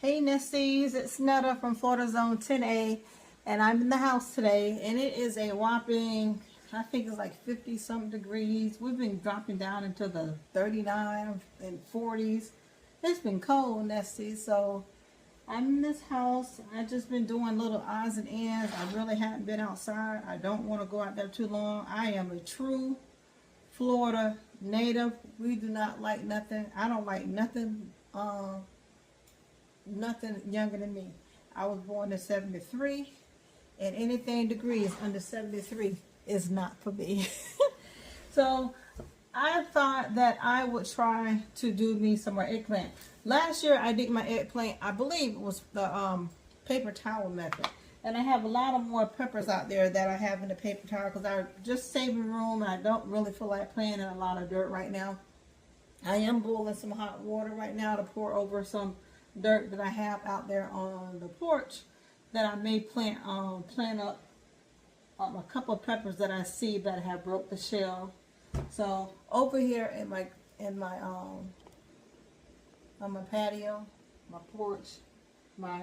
Hey Nesties, it's Netta from Florida Zone 10A, and I'm in the house today, and it is a whopping, I think it's like 50 something degrees. We've been dropping down into the 39 and 40s. It's been cold, Nesties, so I'm in this house. I've just been doing little odds and ends. I really haven't been outside. I don't want to go out there too long. I am a true Florida native. We do not like nothing. I don't like nothing. Nothing younger than me. I was born in 73, and anything degrees under 73 is not for me. So I thought that I would try to do me some more eggplant. Last year I did my eggplant, I believe it was the paper towel method. And I have a lot of more peppers out there that I have in the paper towel because I'm just saving room. I don't really feel like playing in a lot of dirt right now. I am boiling some hot water right now to pour over some dirt that I have out there on the porch that I may plant up a couple of peppers that I see that have broke the shell. So over here on my patio, my porch, my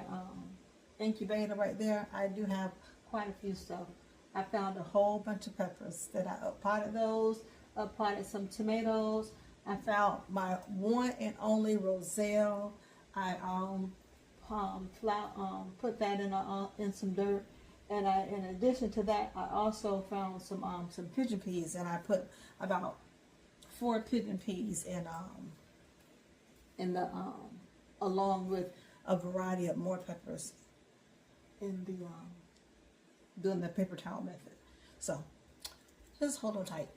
incubator right there, I do have quite a few stuff. I found a whole bunch of peppers that I uppotted those, uppotted some tomatoes. I found my one and only roselle. I put that in some dirt, and in addition to that, I also found some pigeon peas, and I put about 4 pigeon peas in the along with a variety of more peppers in the doing the paper towel method. So just hold on tight.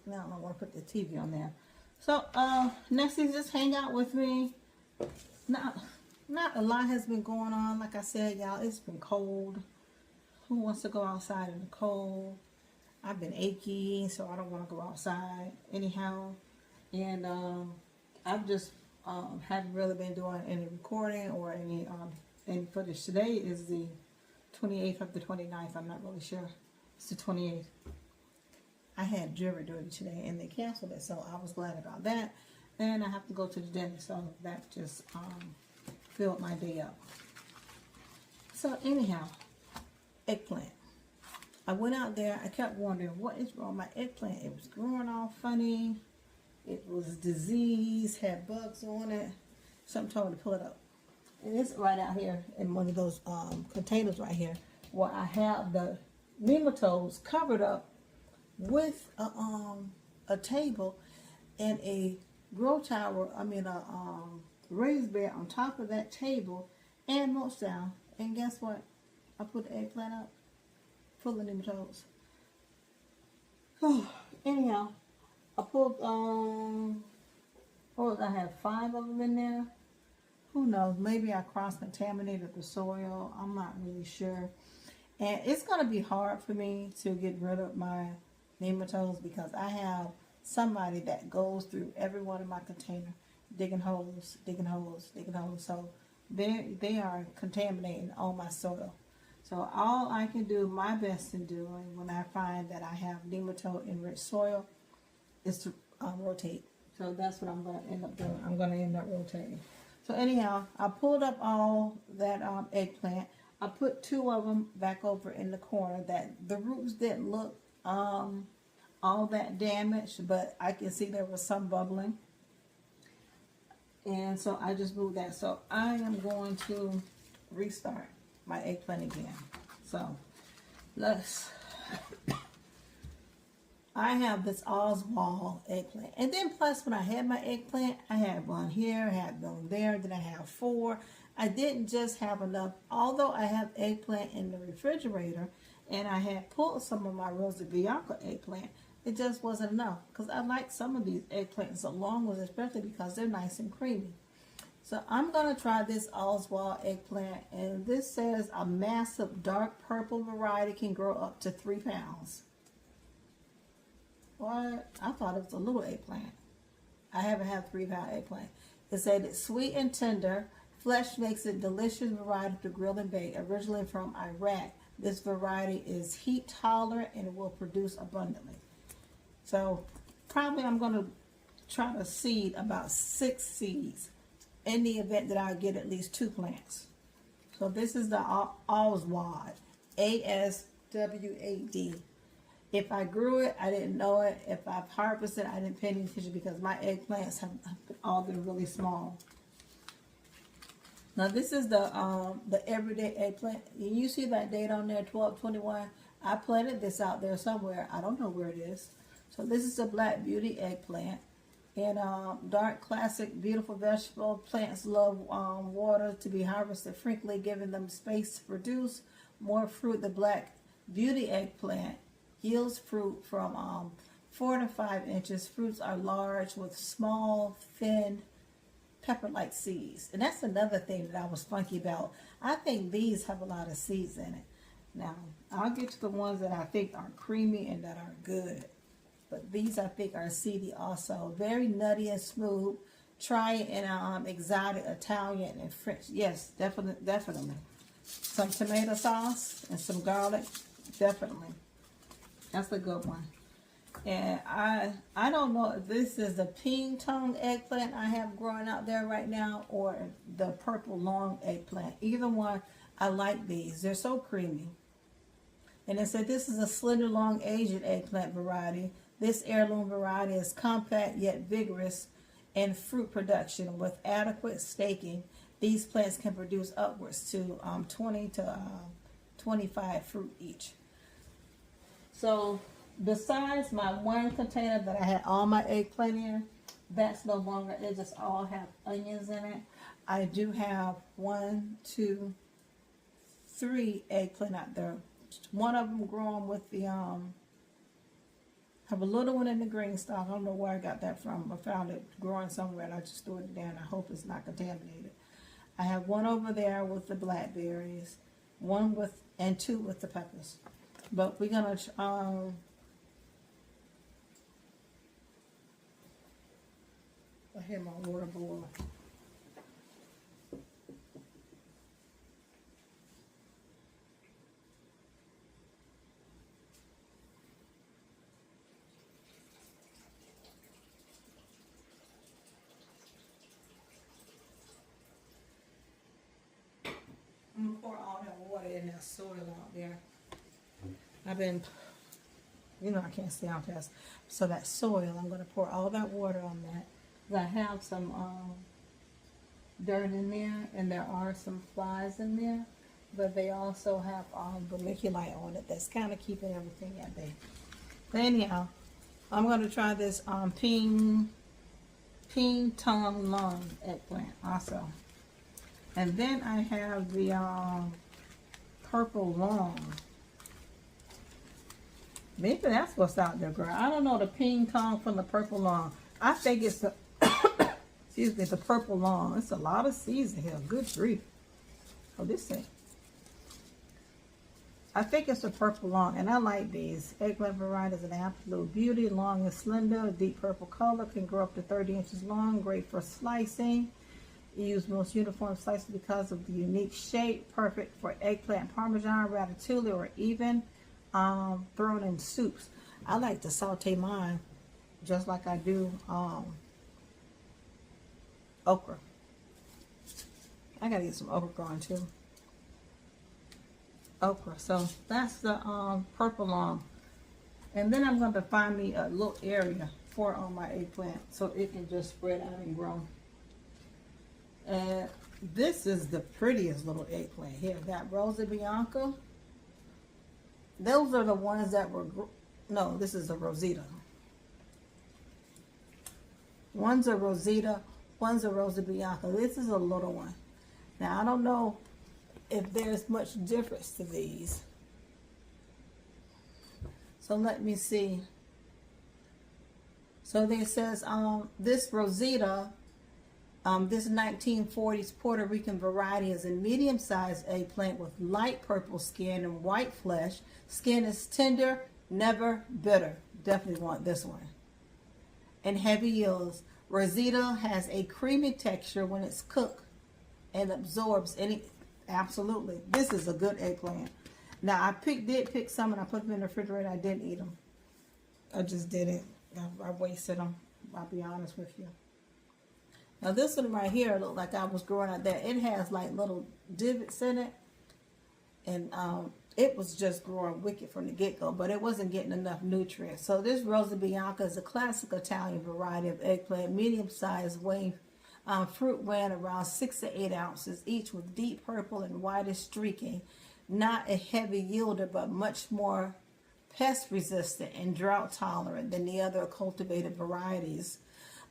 Now I don't want to put the TV on there. So next is just hang out with me. Not a lot has been going on. Like I said, y'all, it's been cold. Who wants to go outside in the cold? I've been achy, so I don't want to go outside anyhow. And I've just haven't really been doing any recording or any footage. Today is the 28th of the 29th. I'm not really sure. It's the 28th. I had jury duty today, and they canceled it, so I was glad about that. And I have to go to the dentist, so that just filled my day up. So anyhow, eggplant. I went out there. I kept wondering, what is wrong with my eggplant? It was growing all funny. It was diseased, had bugs on it. Something told me to pull it up. And it's right out here in one of those containers right here, where I have the nematodes covered up with a table and a grow tower, a raised bed on top of that table and mulch down. And guess what? I put the eggplant up full of nematodes. Oh, anyhow, I pulled, I have 5 of them in there. Who knows? Maybe I cross-contaminated the soil. I'm not really sure. And it's going to be hard for me to get rid of my nematodes because I have somebody that goes through every one of my containers, digging holes, digging holes, digging holes. So they are contaminating all my soil. So all I can do, my best in doing when I find that I have nematode enriched soil is to rotate. So that's what I'm going to end up doing. I'm going to end up rotating. So anyhow, I pulled up all that eggplant. I put 2 of them back over in the corner that the roots didn't look all that damaged, but I can see there was some bubbling. And so I just moved that. So I am going to restart my eggplant again. So I have this Oswald eggplant. And then plus when I had my eggplant, I had one here, I had one there, then I have 4. I didn't just have enough, although I have eggplant in the refrigerator, and I had pulled some of my Rosa Bianca eggplant. It just wasn't enough because I like some of these eggplants along with, especially because they're nice and creamy. So I'm going to try this Oswald eggplant, and this says a massive dark purple variety can grow up to 3 pounds. what? I thought it was a little eggplant. I haven't had 3-pound eggplant. It said it's sweet and tender. Flesh makes it delicious variety to grill and bake. Originally from Iraq, this variety is heat tolerant and will produce abundantly. So probably I'm going to try to seed about 6 seeds in the event that I get at least 2 plants. So this is the Oswald, ASWAD. If I grew it, I didn't know it. If I've harvested, I didn't pay any attention because my eggplants have all been really small. Now this is the everyday eggplant. You see that date on there, 12/21. I planted this out there somewhere. I don't know where it is. So this is a Black Beauty eggplant. And dark, classic, beautiful vegetable. Plants love water to be harvested frequently, giving them space to produce more fruit. The Black Beauty eggplant yields fruit from 4 to 5 inches. Fruits are large with small, thin, pepper-like seeds. And that's another thing that I was funky about. I think these have a lot of seeds in it. Now, I'll get to the ones that I think are creamy and that are good. But these I think are seedy also. Very nutty and smooth. Try it in exotic Italian and French. Yes, definitely. Some tomato sauce and some garlic. Definitely. That's a good one. And I don't know if this is the ping tongue eggplant I have growing out there right now or the purple long eggplant. Either one, I like these. They're so creamy. And it said this is a slender long Asian eggplant variety. This heirloom variety is compact yet vigorous in fruit production with adequate staking. These plants can produce upwards to 20 to 25 fruit each. So besides my one container that I had all my eggplant in, that's no longer, they just all have onions in it. I do have 1, 2, 3 eggplant out there. One of them growing with the have a little one in the green stalk. I don't know where I got that from. I found it growing somewhere and I just threw it down. I hope it's not contaminated. I have one over there with the blackberries, one with, and 2 with the peppers. But we're gonna I hear my water boil. I'm gonna pour all that water in that soil out there. I've been, you know, I can't stay out there. So that soil, I'm gonna pour all that water on that. I have some dirt in there, and there are some flies in there, but they also have vermiculite on it that's kind of keeping everything at bay. But anyhow, I'm gonna try this ping tongue long eggplant also. And then I have the purple long. Maybe that's what's out there, girl. I don't know the ping tongue from the purple long. I think it's the, excuse me, the purple long. It's a lot of seeds in here. Good grief. Oh, this thing. I think it's a purple long, and I like these. Eggplant variety is an absolute beauty. Long and slender, deep purple color, can grow up to 30 inches long. Great for slicing. You use most uniform slices because of the unique shape. Perfect for eggplant parmesan, ratatouille, or even thrown in soups. I like to saute mine just like I do okra. I gotta get some okra growing too. Okra. So that's the purple long. And then I'm going to find me a little area for on my eggplant so it can just spread out and grow. And this is the prettiest little eggplant here. That Rosa Bianca. Those are the ones that were, no, this is a Rosita. One's a Rosita, one's a Rosa Bianca. This is a little one. Now, I don't know if there's much difference to these. So let me see. So there says, this Rosita, this 1940s Puerto Rican variety is a medium-sized eggplant with light purple skin and white flesh. Skin is tender, never bitter. definitely want this one. And heavy yields. Rosita has a creamy texture when it's cooked and absorbs any. Absolutely, this is a good eggplant. Now I did pick some and I put them in the refrigerator. I didn't eat them. I just didn't. I wasted them. I'll be honest with you. Now this one right here looked like I was growing out there. It has like little divots in it, and it was just growing wicked from the get-go, but it wasn't getting enough nutrients. So this Rosa Bianca is a classic Italian variety of eggplant, medium-sized fruit weighing around 6 to 8 ounces, each with deep purple and whitish streaking. Not a heavy yielder, but much more pest resistant and drought tolerant than the other cultivated varieties.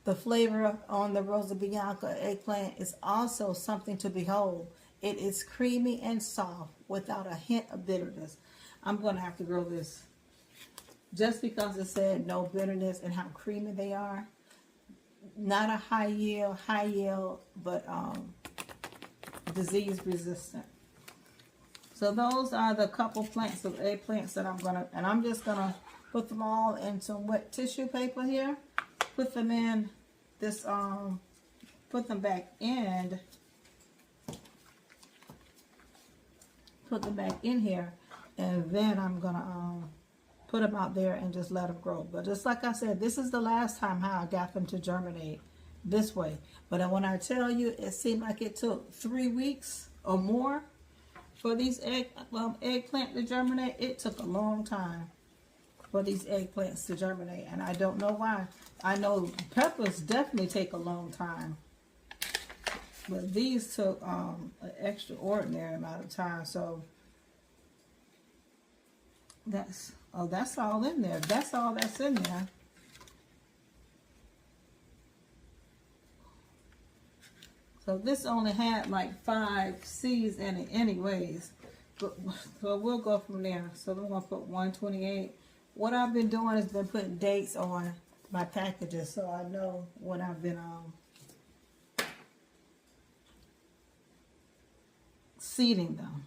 The flavor on the Rosa Bianca eggplant is also something to behold. It is creamy and soft without a hint of bitterness. I'm going to have to grow this just because it said no bitterness and how creamy they are. Not a high yield, but disease resistant. So those are the couple plants of eggplants that I'm just gonna put them all in some wet tissue paper here. Put them in this, put them back in here, and then I'm gonna put them out there and just let them grow. But just like I said, this is the last time how I got them to germinate this way. But when I tell you, it seemed like it took 3 weeks or more for these eggplant to germinate. It took a long time for these eggplants to germinate, and I don't know why. I know peppers definitely take a long time, but these took an extraordinary amount of time. So that's all in there. That's all that's in there. So this only had like 5 seeds in it anyways. But, so we'll go from there. So we're going to put 128. What I've been doing is been putting dates on my packages so I know what I've been seeding them.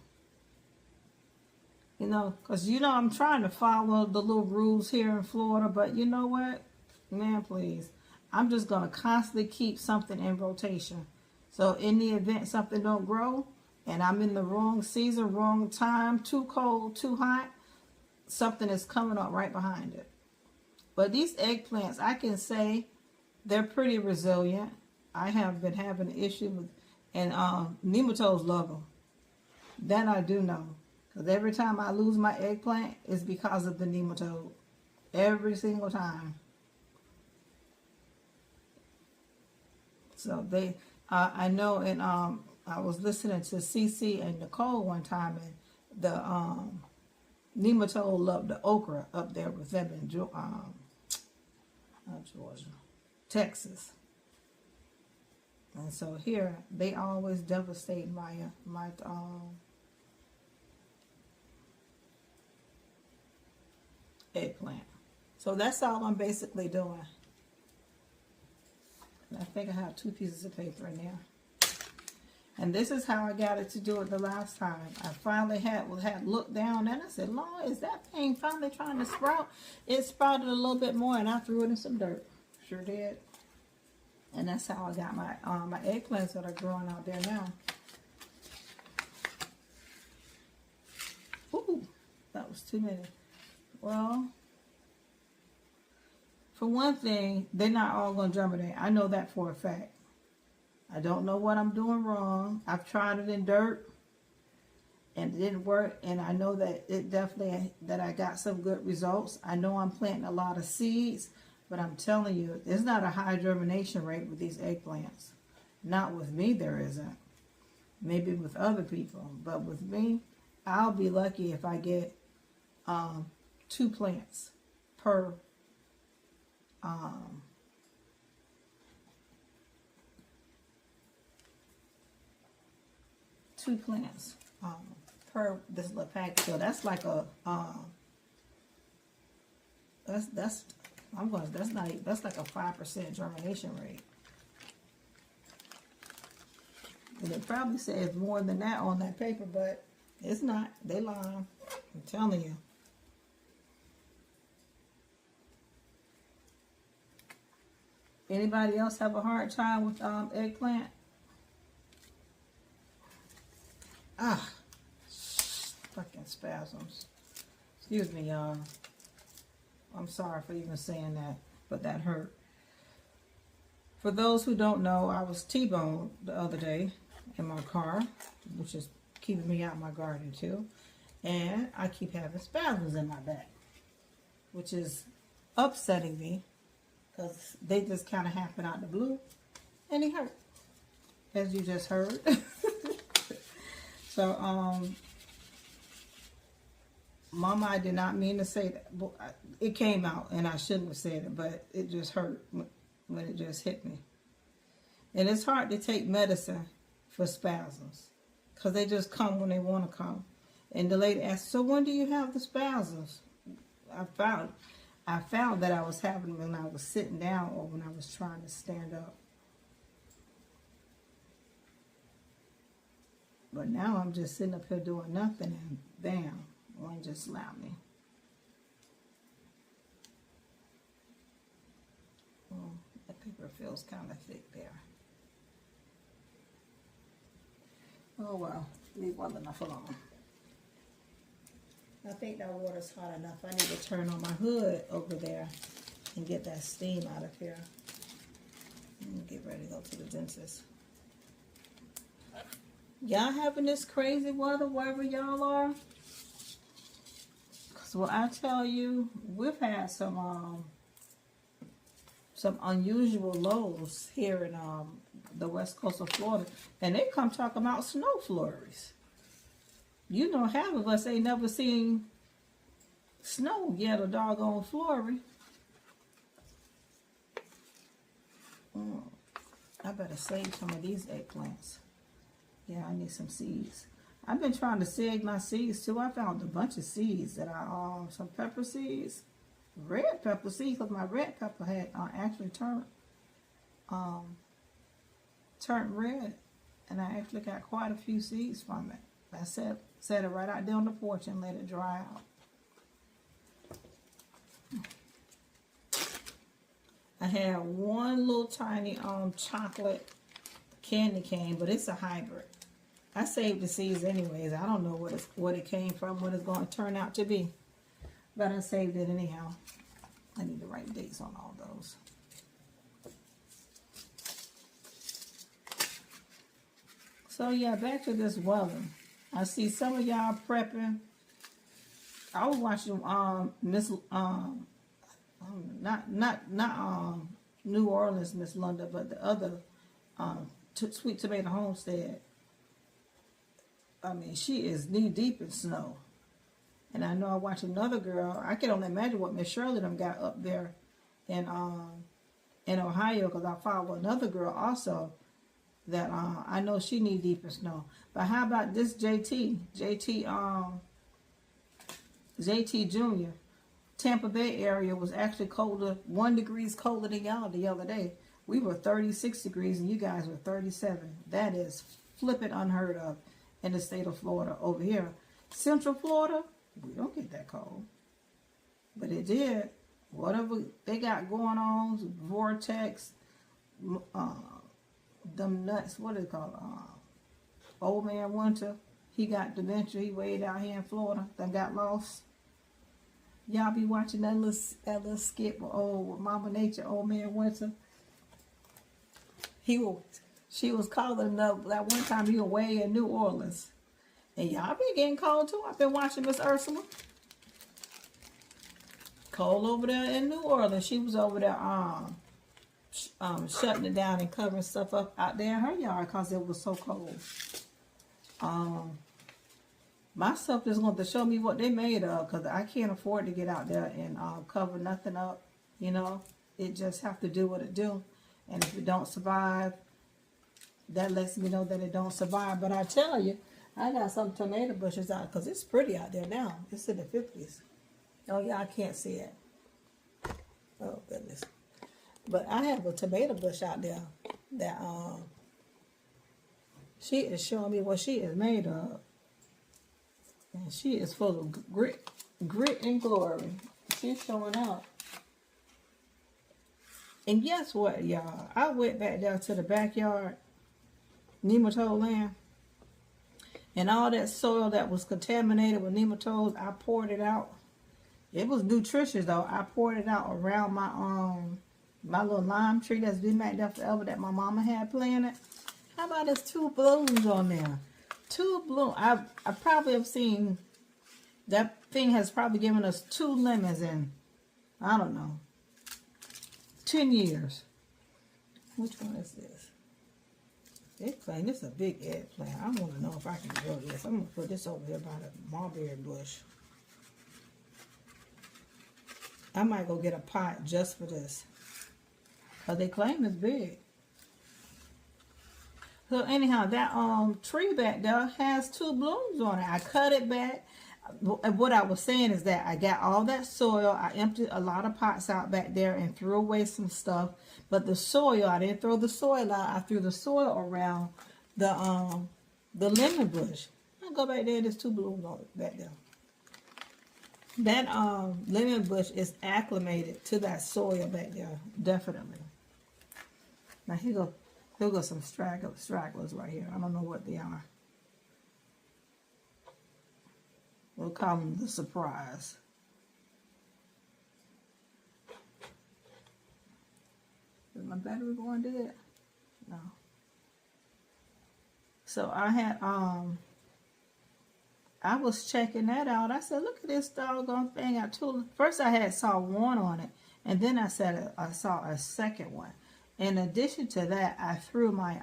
You know, because I'm trying to follow the little rules here in Florida, but you know what? Man, please. I'm just going to constantly keep something in rotation. So in the event something don't grow and I'm in the wrong season, wrong time, too cold, too hot, something is coming up right behind it. But these eggplants, I can say they're pretty resilient. I have been having an issue with, and nematodes love them. That I do know. Because every time I lose my eggplant, it's because of the nematode. Every single time. So they, I know, and I was listening to Cece and Nicole one time, and the nematode loved the okra up there with them in Georgia, Texas. And so here, they always devastate my eggplant. So that's all I'm basically doing. And I think I have 2 pieces of paper in there. And this is how I got it to do it the last time. I finally had looked down and I said, Lord, is that thing finally trying to sprout? It sprouted a little bit more and I threw it in some dirt. Sure did. And that's how I got my eggplants that are growing out there now. Ooh, that was too many. Well, for one thing, they're not all going to germinate. I know that for a fact. I don't know what I'm doing wrong. I've tried it in dirt and it didn't work. And I know that it definitely, that I got some good results. I know I'm planting a lot of seeds, but I'm telling you, there's not a high germination rate with these eggplants. Not with me, there isn't. Maybe with other people. But with me, I'll be lucky if I get 2 plants per 2 plants per this little package. So that's like a that's like a 5% germination rate. And it probably says more than that on that paper, but it's not. They lie. I'm telling you. Anybody else have a hard time with eggplant? Ah, fucking spasms. Excuse me, y'all. I'm sorry for even saying that, but that hurt. For those who don't know, I was T-boned the other day in my car, which is keeping me out of my garden too. And I keep having spasms in my back, which is upsetting me because they just kind of happen out the blue and they hurt, as you just heard. So, Mama, I did not mean to say that. It came out and I shouldn't have said it, but it just hurt when it just hit me. And it's hard to take medicine for spasms because they just come when they want to come. And the lady asked, so when do you have the spasms? I found that I was having them when I was sitting down or when I was trying to stand up. But now I'm just sitting up here doing nothing and bam, one just slapped me. Oh, that paper feels kind of thick there. Oh well, leave well enough alone. I think that water's hot enough. I need to turn on my hood over there and get that steam out of here. And get ready to go to the dentist. Y'all having this crazy weather wherever y'all are? Because what I tell you, we've had some unusual lows here in the west coast of Florida. And they come talking about snow flurries. You know, half of us ain't never seen snow yet, a doggone flurry. I better save some of these eggplants. Yeah, I need some seeds. I've been trying to save my seeds too. I found a bunch of seeds that some pepper seeds, red pepper seeds, because my red pepper had actually turned red, and I actually got quite a few seeds from it. I set it right out there on the porch and let it dry out. I had one little tiny chocolate candy cane, but it's a hybrid. I saved the seeds anyways. I don't know what it came from, what it's going to turn out to be. But I saved it anyhow. I need to write dates on all those. So yeah, back to this weather. I see some of y'all prepping. I was watching not New Orleans Miss London, but the other Sweet Tomato Homestead. I mean, she is knee deep in snow. And I know I watched another girl. I can only imagine what Miss Shirley them got up there in Ohio, because I follow another girl also that I know she knee deep in snow. But how about this JT Jr. Tampa Bay area was actually colder, 1 degree colder than y'all the other day. We were 36 degrees and you guys were 37. That is flipping unheard of in the state of Florida. Over here, Central Florida, we don't get that cold. But it did. Whatever they got going on, vortex, them nuts, what is it called? Old Man Winter, he got dementia, he waited out here in Florida, then got lost. Y'all be watching that little skit with Mama Nature, Old Man Winter. She was calling him up that one time he was way in New Orleans. And y'all been getting cold too. I've been watching Miss Ursula. Cold over there in New Orleans. She was over there shutting it down and covering stuff up out there in her yard because it was so cold. My stuff is going to show me what they made of, because I can't afford to get out there and cover nothing up. You know, it just have to do what it do. And if it don't survive, that lets me know that it don't survive. But I tell you, I got some tomato bushes out because it's pretty out there now. It's in the 50s. Oh, yeah, I can't see it. Oh, goodness. But I have a tomato bush out there that she is showing me what she is made of. And she is full of grit and glory. She's showing out. And guess what, y'all? I went back down to the backyard, nematode land, and all that soil that was contaminated with nematodes, I poured it out. It was nutritious though. I poured it out around my little lime tree that's been back there forever that my mama had planted. How about there's 2 blooms on there? 2 blooms. I probably have seen that thing has probably given us 2 lemons in, I don't know, 10 years. Which one is this? Eggplant. This is a big eggplant. I want to know if I can grow this. I'm going to put this over here by the mulberry bush. I might go get a pot just for this. Because they claim it's big. So anyhow, that tree back there has 2 blooms on it. I cut it back. What I was saying is that I got all that soil. I emptied a lot of pots out back there and threw away some stuff. But the soil, I didn't throw the soil out. I threw the soil around the lemon bush. I go back there. There's 2 blooms on it back there. That lemon bush is acclimated to that soil back there, definitely. Now here go some stragglers right here. I don't know what they are. We'll call them the surprise. Is my battery going dead? No. So I had I was checking that out. I said, look at this doggone thing. First I saw one on it, and then I saw a second one. In addition to that, I threw my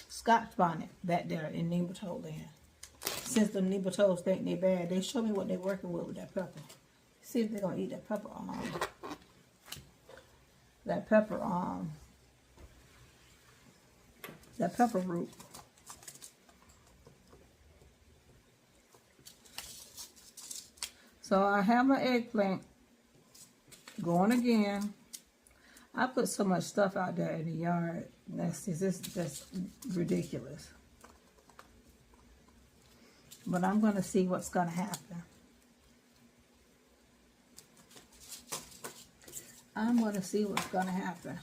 Scotch bonnet back there in nematode land. Since the nematodes think they bad, they show me what they're working with that pepper. See if they're gonna eat that pepper that pepper root. So I have my eggplant going again. I put so much stuff out there in the yard. That's ridiculous. But I'm going to see what's going to happen. I'm going to see what's going to happen.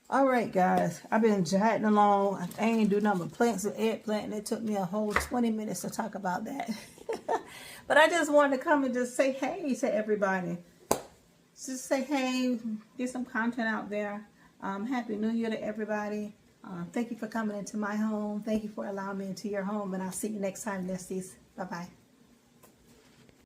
All right, guys. I've been chatting along. I ain't do nothing but plants and eggplant, and it took me a whole 20 minutes to talk about that. But I just wanted to come and just say hey to everybody. Just say hey, get some content out there. Happy New Year to everybody. Thank you for coming into my home. Thank you for allowing me into your home, and I'll see you next time, Nesties. Bye-bye.